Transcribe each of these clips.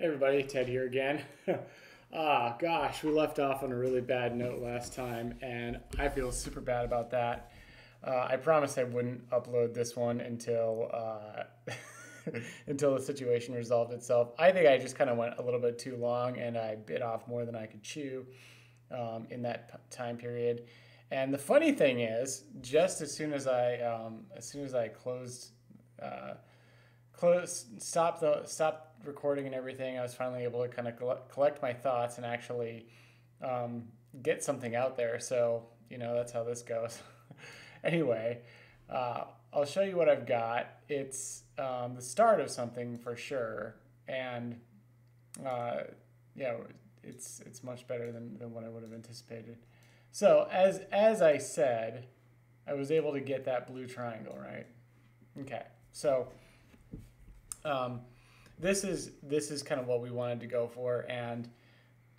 Hey everybody, Ted here again. Gosh, we left off on a really bad note last time, and I feel super bad about that. I promised I wouldn't upload this one until until the situation resolved itself. I think I just kind of went a little bit too long, and I bit off more than I could chew in that time period. And the funny thing is, just as soon as I stopped recording and everything, I was finally able to kind of collect my thoughts and actually um, get something out there. So, that's how this goes. Anyway, I'll show you what I've got. It's the start of something for sure. And, yeah, it's much better than what I would have anticipated. So, as I said, I was able to get that blue triangle, right? Okay, so this is kind of what we wanted to go for, and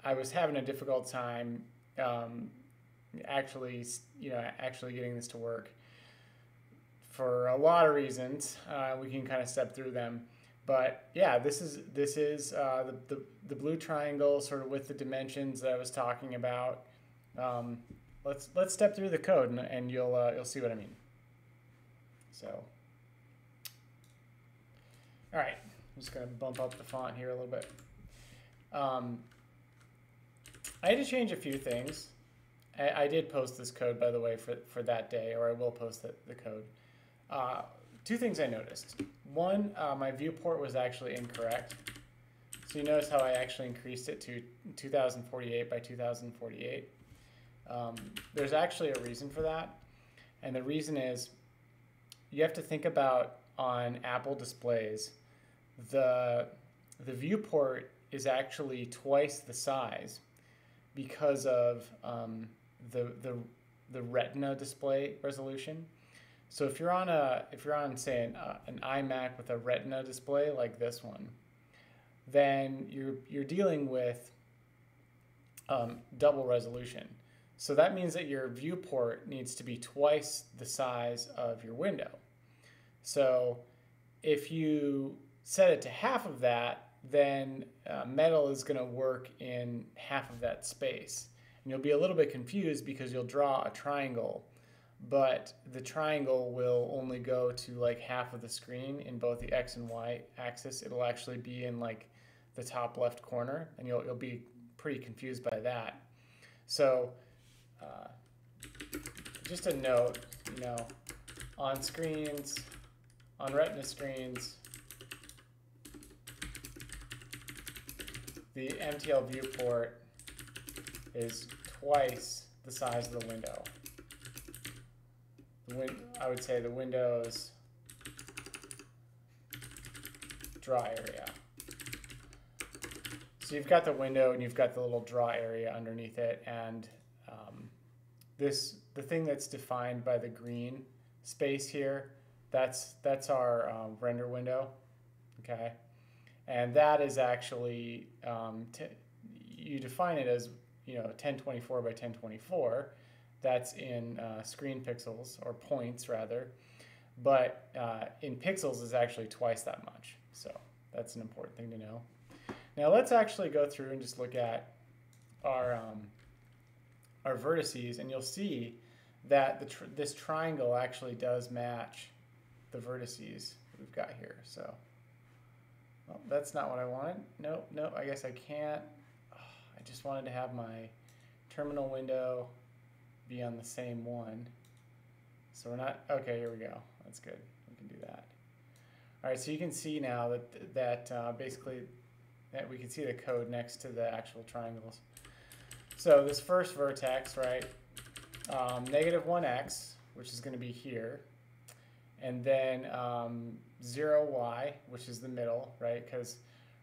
I was having a difficult time actually getting this to work for a lot of reasons. We can kind of step through them, but yeah, this is the blue triangle, sort of with the dimensions that I was talking about. Let's step through the code, and you'll see what I mean. So, all right, I'm just going to bump up the font here a little bit. I had to change a few things. I did post this code, by the way, for that day, or I will post the code. Two things I noticed. One, my viewport was actually incorrect. So you notice how I actually increased it to 2048 by 2048. There's actually a reason for that. And the reason is you have to think about on Apple displays, the viewport is actually twice the size because of the Retina display resolution. So if you're on say an iMac with a Retina display like this one, then you're dealing with double resolution. So that means that your viewport needs to be twice the size of your window. So if you set it to half of that, then metal is going to work in half of that space. And you'll be a little bit confused because you'll draw a triangle, but the triangle will only go to like half of the screen in both the X and Y axis. It'll actually be in like the top left corner, and you'll be pretty confused by that. So just a note, on Retina screens, the MTL viewport is twice the size of the window. I would say the window's draw area. So you've got the window and you've got the little draw area underneath it, and the thing that's defined by the green space here, that's our render window, okay? And that is actually, you define it as 1024 by 1024. That's in screen pixels, or points rather, but in pixels is actually twice that much. So that's an important thing to know. Now let's actually go through and just look at our vertices, and you'll see that this triangle actually does match the vertices we've got here. So, well, that's not what I wanted. No, I guess I can't. I just wanted to have my terminal window be on the same one. So we're not, okay, here we go. That's good. We can do that. All right, so you can see now that basically that we can see the code next to the actual triangles. So this first vertex, right, -1x, which is going to be here, and then 0y, which is the middle, right? Because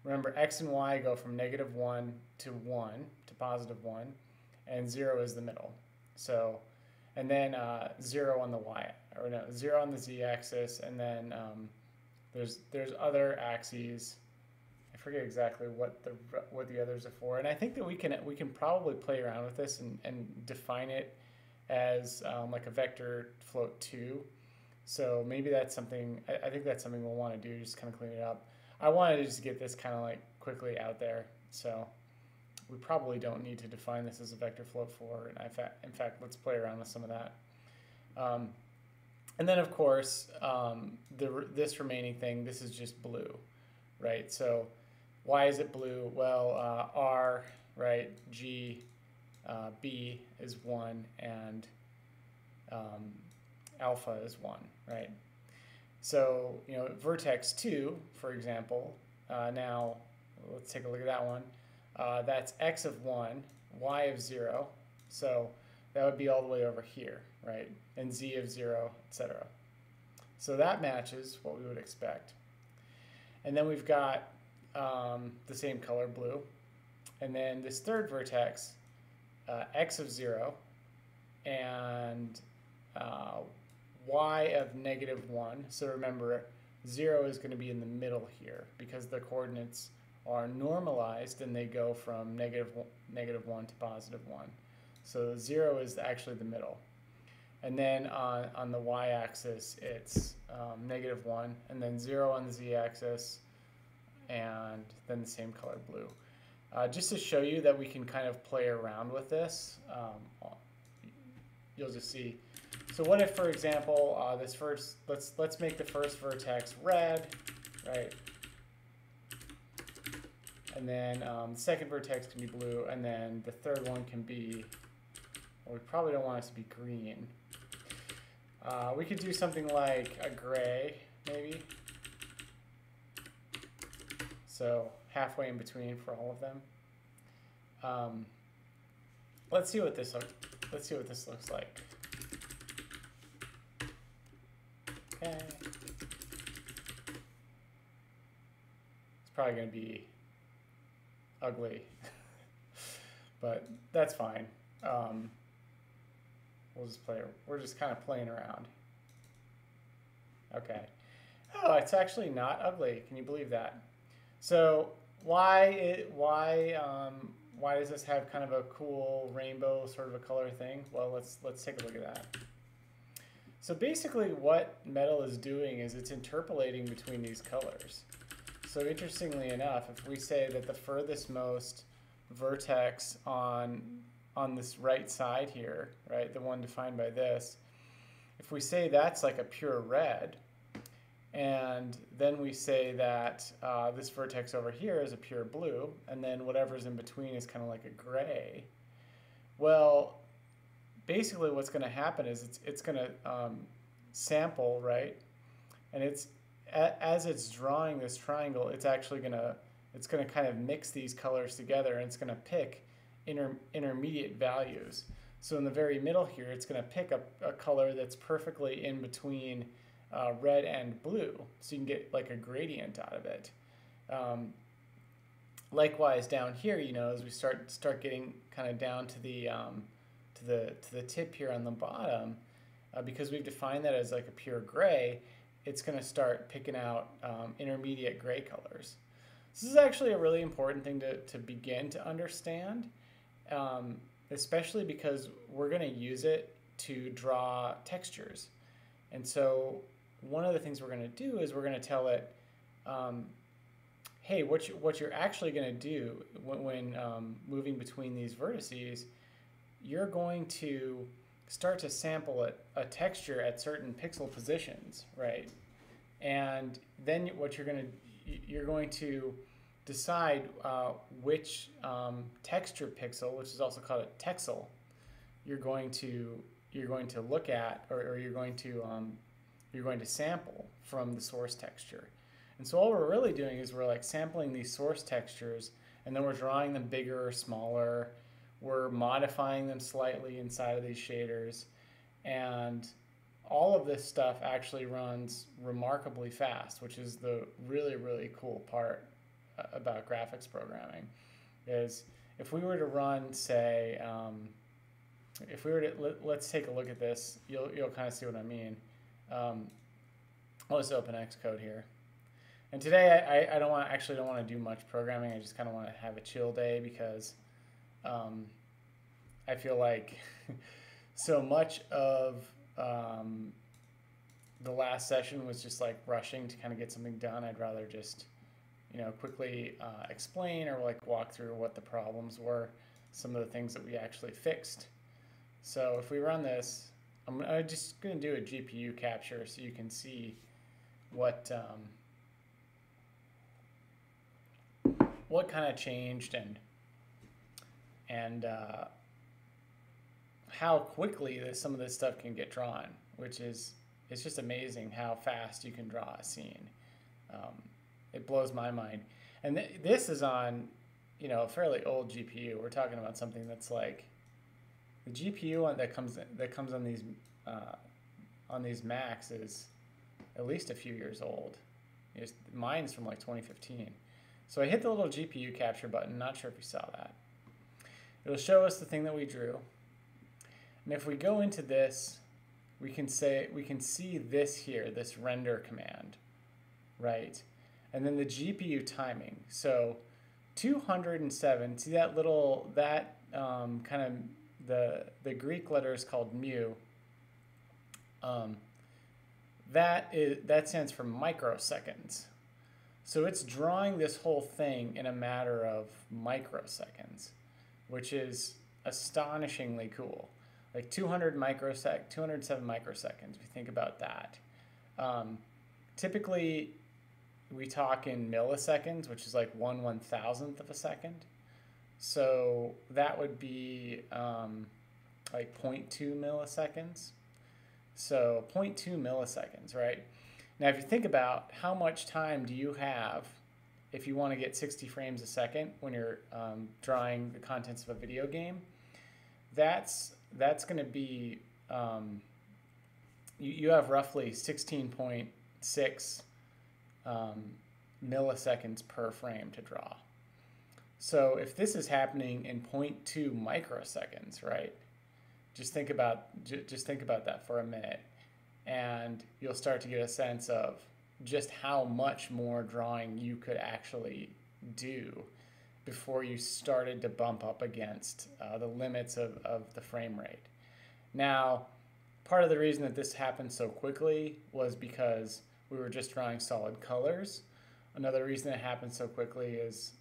remember, x and y go from -1 to 1 to +1, and 0 is the middle. So, and then 0 on the y, or no, 0 on the z-axis, and then there's other axes. I forget exactly what the others are for, and I think that we can probably play around with this and define it as like a vector float 2. So maybe that's something, I think that's something we'll want to do, just kind of clean it up. I wanted to just get this kind of like quickly out there. So we probably don't need to define this as a vector float for, and in fact, let's play around with some of that. And then of course, this remaining thing, this is just blue, right? So why is it blue? Well, R, right, G, B is 1, and alpha is 1, right? So, you know, vertex 2, for example, now let's take a look at that one. That's x of 1, y of 0, so that would be all the way over here, right? And z of 0, etc. So that matches what we would expect. And then we've got the same color, blue. And then this third vertex, x of 0, and y of -1. So remember, 0 is going to be in the middle here because the coordinates are normalized and they go from -1 to +1. So 0 is actually the middle. And then on the y-axis, it's -1, and then 0 on the z-axis, and then the same color, blue. Just to show you that we can kind of play around with this, you'll just see. So what if, for example, let's make the first vertex red, right? And then the second vertex can be blue, and then the third one can be, well, we probably don't want it to be green. We could do something like a gray, maybe. So halfway in between for all of them. Let's see what this looks like. Okay. It's probably going to be ugly, but that's fine. We'll just play. We're just kind of playing around. Okay. Oh, it's actually not ugly. Can you believe that? So why does this have kind of a cool rainbow sort of a color thing? Well, let's take a look at that. So basically what metal is doing is it's interpolating between these colors. So interestingly enough, if we say that the furthest most vertex on this right side here, right, the one defined by this, if we say that's like a pure red, and then we say that this vertex over here is a pure blue, and then whatever's in between is kind of like a gray, well, basically what's going to happen is it's going to sample, right? And as it's drawing this triangle, it's actually going to kind of mix these colors together, and it's going to pick intermediate values. So in the very middle here, it's going to pick a color that's perfectly in between red and blue, so you can get like a gradient out of it. Likewise down here, you know, as we start getting kind of down to the tip here on the bottom, because we've defined that as like a pure gray, it's going to start picking out intermediate gray colors. This is actually a really important thing to begin to understand, especially because we're going to use it to draw textures. And so one of the things we're going to do is we're going to tell it, hey, what you're actually going to do when moving between these vertices, you're going to start to sample a texture at certain pixel positions, right? And then what you're going to decide which texture pixel, which is also called a texel, you're going to look at, or you're going to sample from the source texture. And so all we're really doing is we're like sampling these source textures, and then we're drawing them bigger or smaller. We're modifying them slightly inside of these shaders, and all of this stuff actually runs remarkably fast, which is the really, really cool part about graphics programming. Is if we were to run, say, let's take a look at this, you'll kind of see what I mean. Let's open Xcode here. And today I don't want to do much programming. I just kind of want to have a chill day because I feel like so much of the last session was just like rushing to kind of get something done. I'd rather just quickly explain or like walk through what the problems were, some of the things that we actually fixed. So if we run this, I'm just going to do a GPU capture so you can see what kind of changed and how quickly some of this stuff can get drawn, which is, it's just amazing how fast you can draw a scene. It blows my mind. And this is on, a fairly old GPU. We're talking about something that's like the GPU that comes on these Macs is at least a few years old. Mine's from like 2015. So I hit the little GPU capture button. Not sure if you saw that. It'll show us the thing that we drew. And if we go into this, we can see this here, this render command, right? And then the GPU timing. So 207, see that little, kind of the Greek letter is called mu. That stands for microseconds. So it's drawing this whole thing in a matter of microseconds, which is astonishingly cool. Like 207 microseconds, if you think about that. Typically, we talk in milliseconds, which is like 1/1000th of a second. So that would be like 0.2 milliseconds. So 0.2 milliseconds, right? Now, if you think about how much time do you have if you want to get 60 frames a second when you're drawing the contents of a video game, that's going to be, you have roughly 16.6 milliseconds per frame to draw. So if this is happening in 0.2 microseconds, right? Just think about that for a minute, and you'll start to get a sense of just how much more drawing you could actually do before you started to bump up against the limits of the frame rate. Now, part of the reason that this happened so quickly was because we were just drawing solid colors. Another reason it happened so quickly is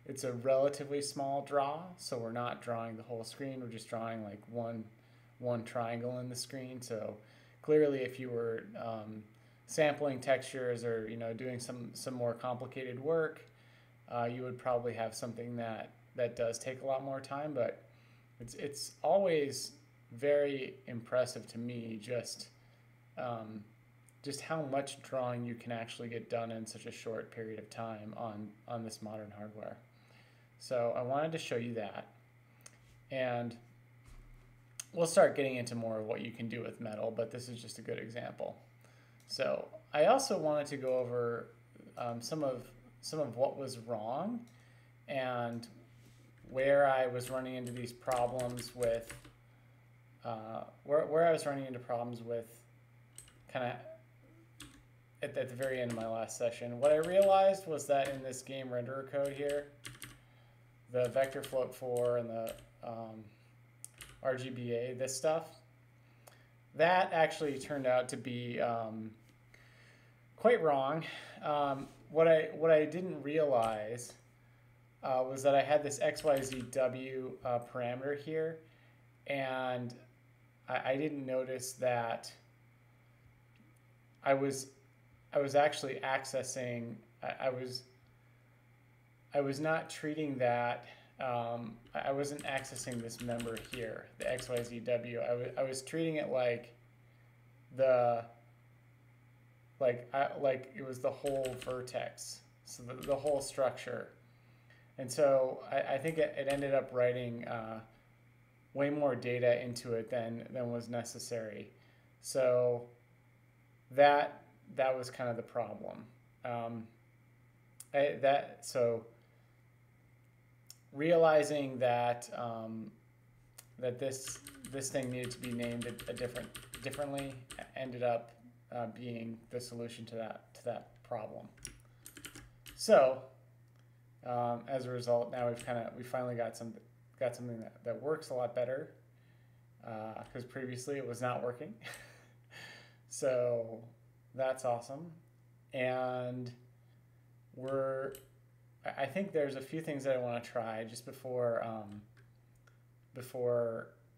it's a relatively small draw, so we're not drawing the whole screen, we're just drawing like one triangle in the screen. So clearly if you were sampling textures or doing some more complicated work, you would probably have something that does take a lot more time, but it's always very impressive to me just how much drawing you can actually get done in such a short period of time on this modern hardware. So I wanted to show you that, and we'll start getting into more of what you can do with metal, but this is just a good example. So I also wanted to go over some of what was wrong and where I was running into these problems with where I was running into problems with kind of at the very end of my last session. What I realized was that in this game renderer code here, the vector float 4 and the RGBA, this stuff, that actually turned out to be quite wrong. What I didn't realize was that I had this XYZW parameter here, and I didn't notice that I was actually accessing. I was not treating that. I wasn't accessing this member here, the XYZW. I was treating it like it was the whole vertex, so the whole structure. And so I think it ended up writing way more data into it than was necessary. So that was kind of the problem. So realizing that that this thing needed to be named differently ended up being the solution to that problem. So as a result, now we finally got something that works a lot better, because previously it was not working. So that's awesome. And I think there's a few things that I want to try just before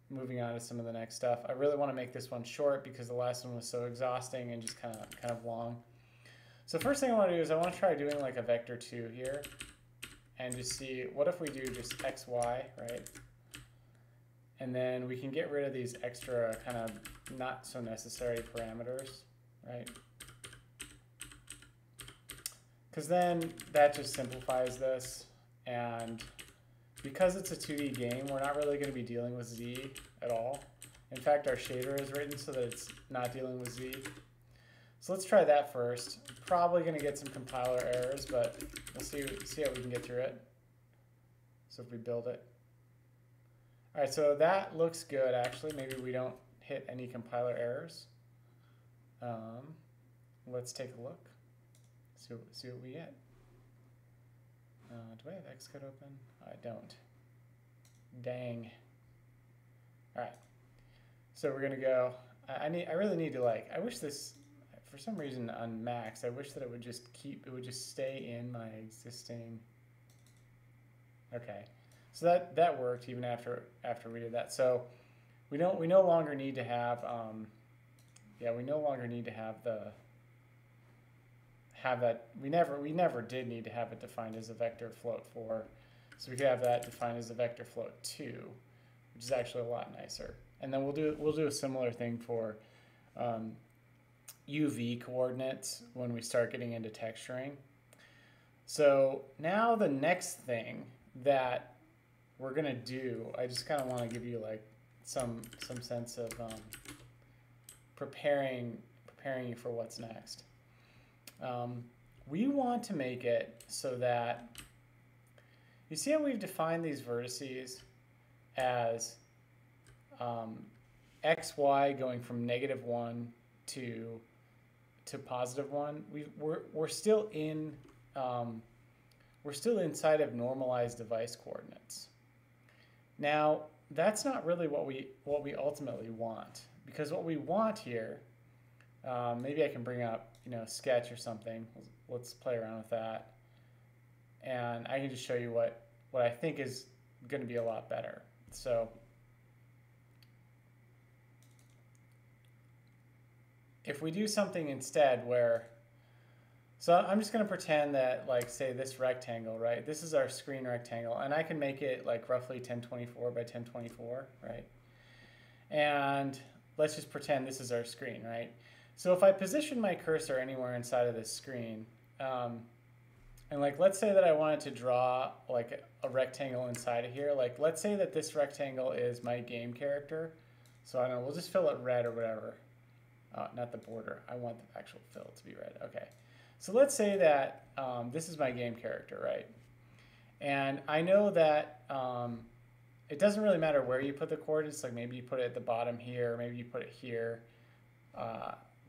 moving on to some of the next stuff. I really want to make this one short because the last one was so exhausting and just kind of long. So first thing I want to do is I want to try doing like a vector 2 here and just see what if we do just xy, right? And then we can get rid of these extra kind of not so necessary parameters, right? Because then that just simplifies this, and because it's a 2D game, we're not really going to be dealing with Z at all. In fact, our shader is written so that it's not dealing with Z. So let's try that first. Probably going to get some compiler errors, but we'll see how we can get through it. So if we build it. All right, so that looks good, actually. Maybe we don't hit any compiler errors. Let's take a look. See what we get. Do I have Xcode open? I don't. Dang. All right. So we're gonna go. I really need to I wish this, for some reason on Macs, I wish that it would just stay in my existing. Okay. So that worked even after we did that. So we no longer need to have we no longer need to have that. We never did need to have it defined as a vector float 4. So we could have that defined as a vector float 2, which is actually a lot nicer. And then we'll do a similar thing for UV coordinates when we start getting into texturing. So now the next thing that we're gonna do, I just kind of want to give you like some sense of preparing you for what's next. We want to make it so that, you see how we've defined these vertices as xy going from -1 to +1. We're still inside of normalized device coordinates. Now that's not really what we ultimately want, because what we want here, maybe I can bring up Sketch or something. Let's play around with that, and I can just show you what I think is going to be a lot better. So if we do something instead where, so I'm just going to pretend that, like, say this rectangle, right? This is our screen rectangle, and I can make it like roughly 1024 by 1024, right? And let's just pretend this is our screen, right? So if I position my cursor anywhere inside of this screen, and like, let's say that I wanted to draw like a rectangle inside of here. Like, let's say that this rectangle is my game character. So I don't know, we'll just fill it red or whatever. Not the border. I want the actual fill to be red. Okay. So let's say that this is my game character, right? And I know that it doesn't really matter where you put the coordinates. Like, maybe you put it at the bottom here, maybe you put it here,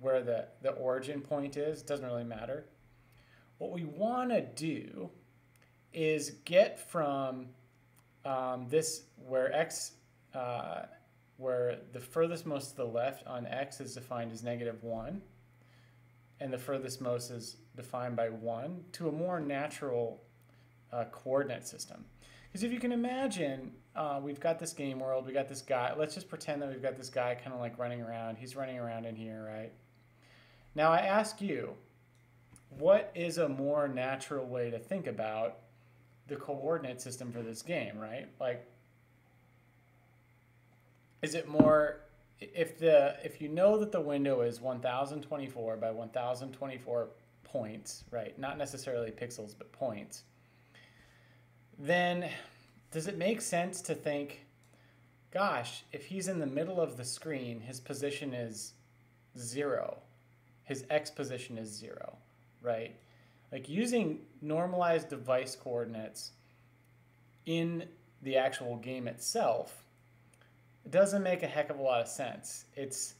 where the origin point is. It doesn't really matter. What we want to do is get from this, where where the furthest most to the left on x is defined as -1, and the furthest most is defined by 1, to a more natural coordinate system. Because if you can imagine, we've got this game world, we got this guy. Let's just pretend that we've got this guy kind of like running around. He's running around in here, right? Now I ask you, what is a more natural way to think about the coordinate system for this game, right? Like, is it more, if you know that the window is 1024 by 1024 points, right? Not necessarily pixels, but points. Then does it make sense to think, gosh, if he's in the middle of the screen, his position is 0. His x position is 0, right? Like, using normalized device coordinates in the actual game itself, it doesn't make a heck of a lot of sense. It's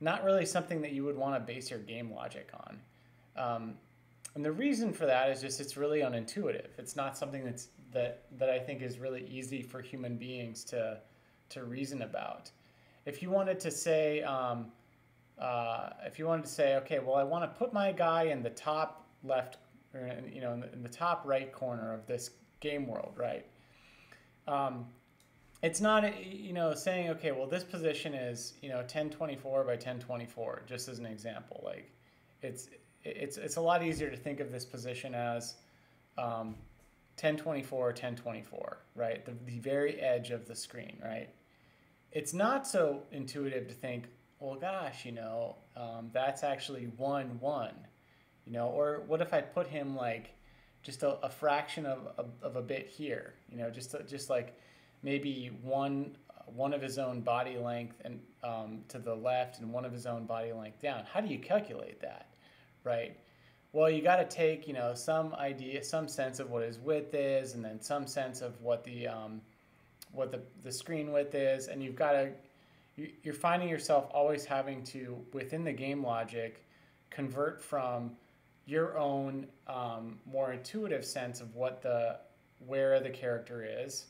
not really something that you would want to base your game logic on. And the reason for that is just it's really unintuitive. It's not something that I think is really easy for human beings to reason about. If you wanted to say, okay, well, I want to put my guy in the top left or in the top right corner of this game world, right? It's not saying, okay, well, this position is 1024 by 1024, just as an example. Like it's a lot easier to think of this position as 1024 1024, right? The very edge of the screen, right? It's not so intuitive to think, well, gosh, that's actually 1 1, or what if I put him like just a fraction of a bit here, just like maybe one of his own body length and to the left and one of his own body length down. How do you calculate that, right? Well, you got to take some idea, some sense of what his width is, and then some sense of what the screen width is, and you're finding yourself always having to, within the game logic, convert from your own more intuitive sense of where the character is.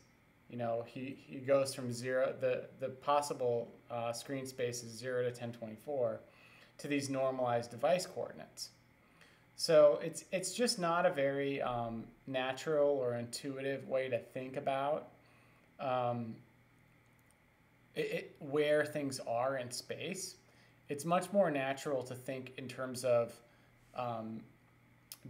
He goes from 0, the possible screen space is 0 to 1024, to these normalized device coordinates. So it's just not a very natural or intuitive way to think about where things are in space. It's much more natural to think in terms of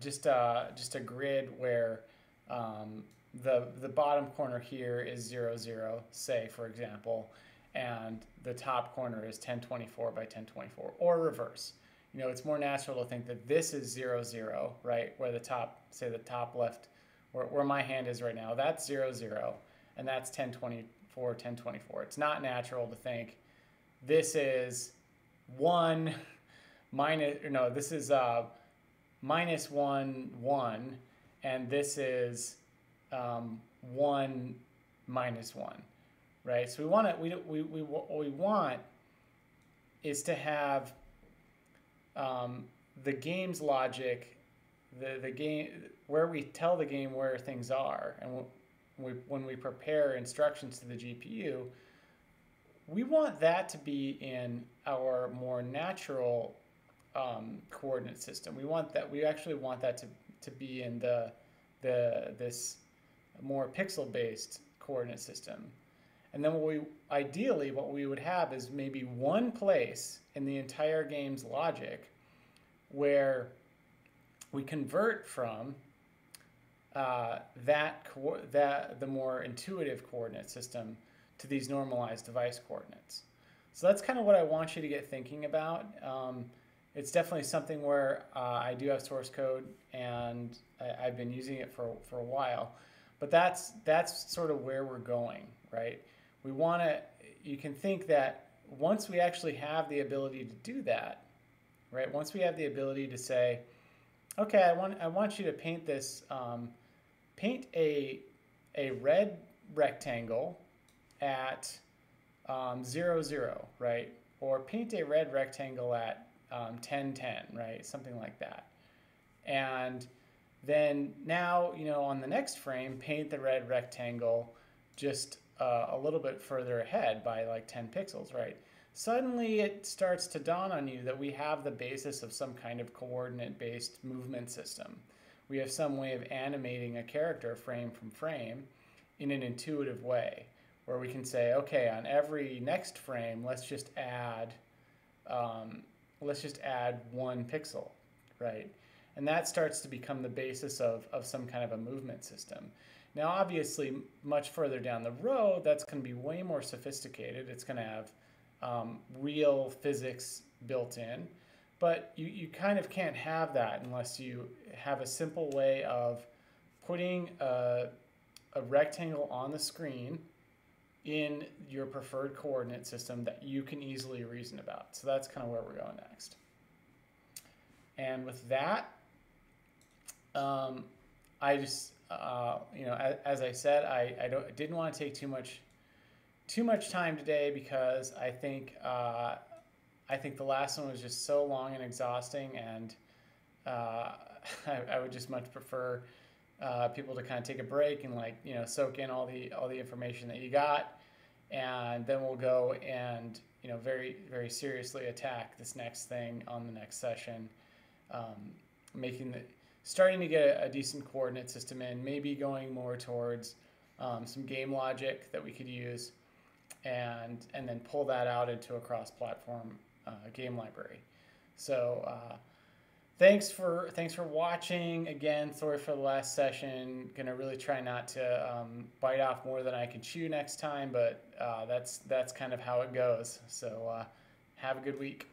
just a grid where the bottom corner here is 0 0, say, for example, and the top corner is 1024 by 1024, or reverse. It's more natural to think that this is 0 0, right, where the top left, where my hand is right now, that's 0 0, and that's 1024 1024. It's not natural to think this is 1 minus, or no, this is minus 1 1, and this is 1 minus 1, right? So what we want is to have the game's logic, the game, where we tell the game where things are, and when we prepare instructions to the GPU, we want that to be in our more natural coordinate system. We actually want that to be in this more pixel-based coordinate system. And then what we would have is maybe one place in the entire game's logic where we convert from the more intuitive coordinate system to these normalized device coordinates. So that's kind of what I want you to get thinking about. It's definitely something where I do have source code, and I've been using it for a while. But that's sort of where we're going, right? You can think that once we actually have the ability to do that, right? Once we have the ability to say, okay, I want you to paint this, paint a red rectangle at 0 0, right? Or paint a red rectangle at 10 10, right? Something like that. And then now, on the next frame, paint the red rectangle just a little bit further ahead by like 10 pixels, right? Suddenly it starts to dawn on you that we have the basis of some kind of coordinate-based movement system. We have some way of animating a character frame from frame in an intuitive way, where we can say, okay, on every next frame, let's just add 1 pixel, right? And that starts to become the basis of some kind of a movement system. Now, obviously, much further down the road, that's going to be way more sophisticated. It's going to have real physics built in. But you kind of can't have that unless you have a simple way of putting a rectangle on the screen in your preferred coordinate system that you can easily reason about. So that's kind of where we're going next. And with that, I just, as I said, I didn't want to take too much time today, because I think the last one was just so long and exhausting, and I would just much prefer people to kind of take a break and soak in all the information that you got, and then we'll go and very, very seriously attack this next thing on the next session, starting to get a decent coordinate system in, maybe going more towards some game logic that we could use, and then pull that out into a cross-platform game library. So thanks for watching. Again, sorry for the last session. Gonna really try not to bite off more than I can chew next time, but that's kind of how it goes. So have a good week.